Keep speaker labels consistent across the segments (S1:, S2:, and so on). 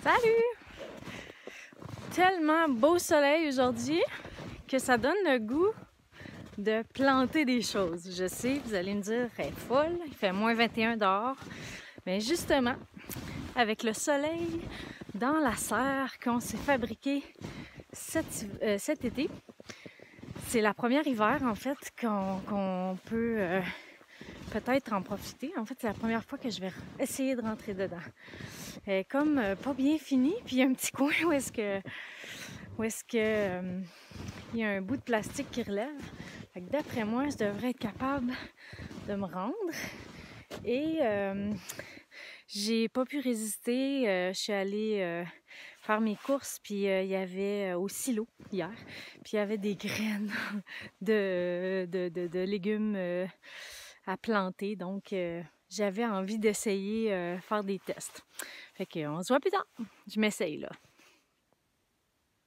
S1: Salut! Tellement beau soleil aujourd'hui que ça donne le goût de planter des choses. Je sais, vous allez me dire, elle est folle, il fait moins 21 dehors. Mais justement, avec le soleil dans la serre qu'on s'est fabriqué cet été, c'est la première hiver en fait qu'on peut peut-être en profiter. En fait, c'est la première fois que je vais essayer de rentrer dedans. Elle est comme pas bien finie, puis il y a un petit coin où est-ce que il y a un bout de plastique qui relève. Fait que d'après moi, je devrais être capable de me rendre. Et j'ai pas pu résister. Je suis allée faire mes courses, puis il y avait au silo hier, puis il y avait des graines de légumes à planter. Donc, j'avais envie d'essayer faire des tests. Fait qu'on se voit plus tard. Je m'essaye là.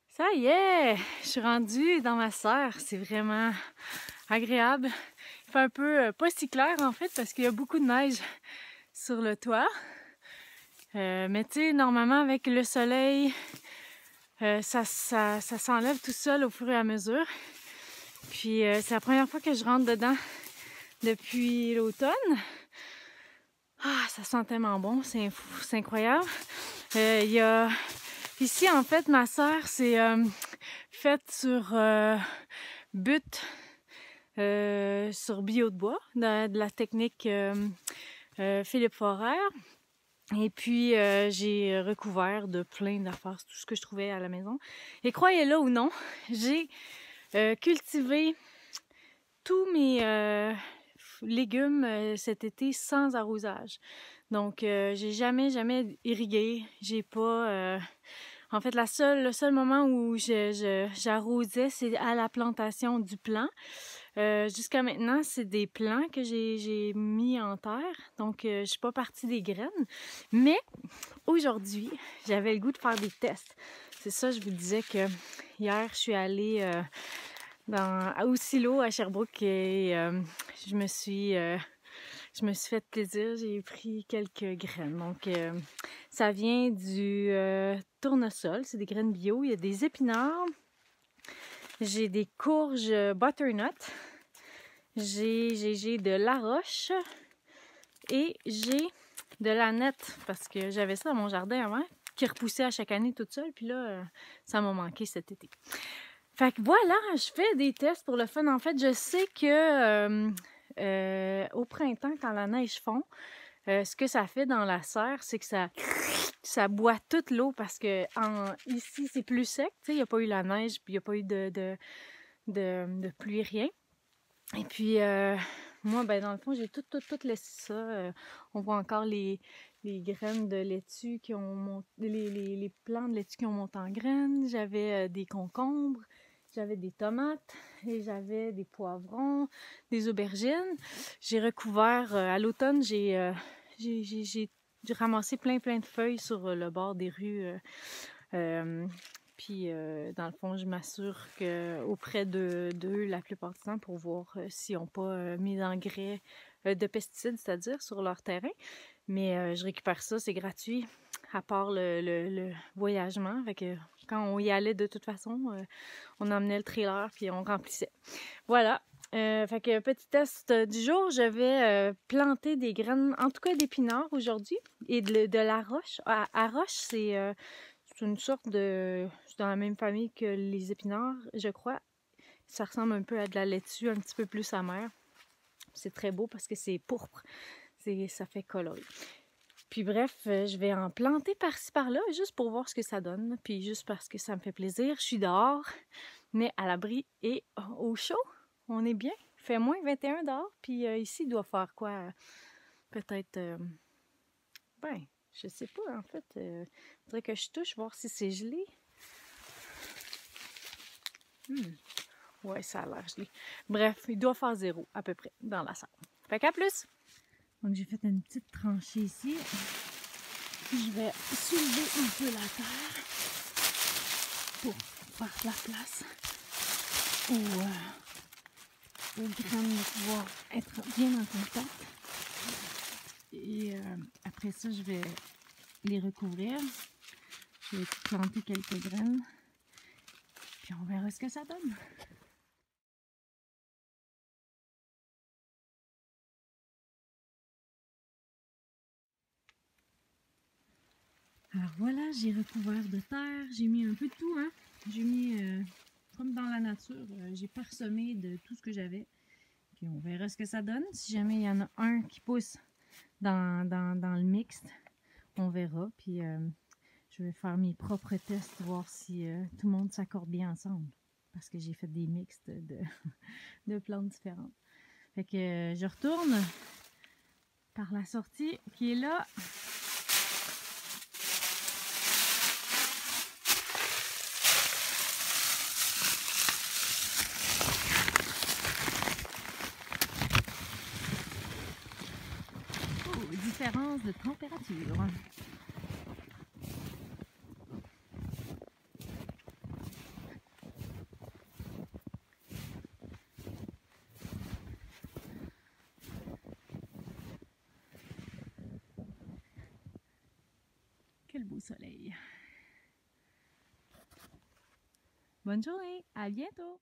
S1: Ça y est, je suis rendue dans ma serre. C'est vraiment agréable. Il fait un peu pas si clair en fait parce qu'il y a beaucoup de neige sur le toit. Mais tu sais, normalement avec le soleil, ça s'enlève tout seul au fur et à mesure. Puis c'est la première fois que je rentre dedans depuis l'automne. Ah, ça sent tellement bon, c'est incroyable. Il y a ici en fait ma serre, c'est faite sur butte sur bio de bois, de la technique Philippe Forrer. Et puis, j'ai recouvert de plein d'affaires, tout ce que je trouvais à la maison. Et croyez-le ou non, j'ai cultivé tous mes légumes cet été sans arrosage. Donc, j'ai jamais irrigué. J'ai pas... En fait, le seul moment où j'arrosais, c'est à la plantation du plant. Jusqu'à maintenant, c'est des plants que j'ai mis en terre. Donc, je suis pas partie des graines. Mais aujourd'hui, j'avais le goût de faire des tests. C'est ça, je vous disais que hier, je suis allée au silo à Sherbrooke et je me suis fait plaisir. J'ai pris quelques graines. Donc, ça vient du tournesol. C'est des graines bio. Il y a des épinards. J'ai des courges butternut. J'ai de la roche. Et j'ai de la nette. Parce que j'avais ça dans mon jardin avant, qui repoussait à chaque année toute seule. Puis là, ça m'a manqué cet été. Fait que voilà, je fais des tests pour le fun. En fait, je sais que au printemps, quand la neige fond, ce que ça fait dans la serre, c'est que ça boit toute l'eau parce que ici, c'est plus sec. Tu sais, il n'y a pas eu la neige, puis il n'y a pas eu de pluie, rien. Et puis, moi, ben dans le fond, j'ai tout laissé ça. On voit encore les graines de laitue qui ont monté, les plants de laitue qui ont monté en graines. J'avais des concombres. J'avais des tomates et j'avais des poivrons, des aubergines. J'ai recouvert, à l'automne, j'ai ramassé plein de feuilles sur le bord des rues. Puis, dans le fond, je m'assure qu'auprès d'eux, la plupart du temps, pour voir s'ils n'ont pas mis d'engrais de pesticides, c'est-à-dire sur leur terrain. Mais je récupère ça, c'est gratuit, à part le voyagement. Fait que quand on y allait de toute façon, on emmenait le trailer puis on remplissait. Voilà. Fait que petit test du jour, je vais planter des graines, en tout cas d'épinards aujourd'hui, et de la roche. À roche, c'est une sorte de... C'est dans la même famille que les épinards, je crois. Ça ressemble un peu à de la laitue, un petit peu plus amère. C'est très beau parce que c'est pourpre. Ça fait coloré. Puis bref, je vais en planter par-ci par-là, juste pour voir ce que ça donne. Puis juste parce que ça me fait plaisir. Je suis dehors, mais à l'abri et au chaud. On est bien. Il fait moins 21 dehors. Puis ici, il doit faire quoi? Peut-être... ben, je sais pas, en fait. Faudrait que je touche, voir si c'est gelé. Ouais, ça a l'air gelé. Bref, il doit faire 0, à peu près, dans la salle. Fait qu'à plus! Donc, j'ai fait une petite tranchée ici. Je vais soulever un peu la terre pour faire la place aux graines de pouvoir être bien en contact. Et après ça, je vais les recouvrir. Je vais planter quelques graines. Puis on verra ce que ça donne. Alors voilà, j'ai recouvert de terre. J'ai mis un peu de tout, hein. J'ai mis, comme dans la nature, j'ai parsemé de tout ce que j'avais. Puis on verra ce que ça donne. Si jamais il y en a un qui pousse dans le mixte, on verra. Puis je vais faire mes propres tests, voir si tout le monde s'accorde bien ensemble. Parce que j'ai fait des mixtes de plantes différentes. Fait que je retourne par la sortie qui est là. Oh, différence de température. Quel beau soleil. Bonne journée, à bientôt!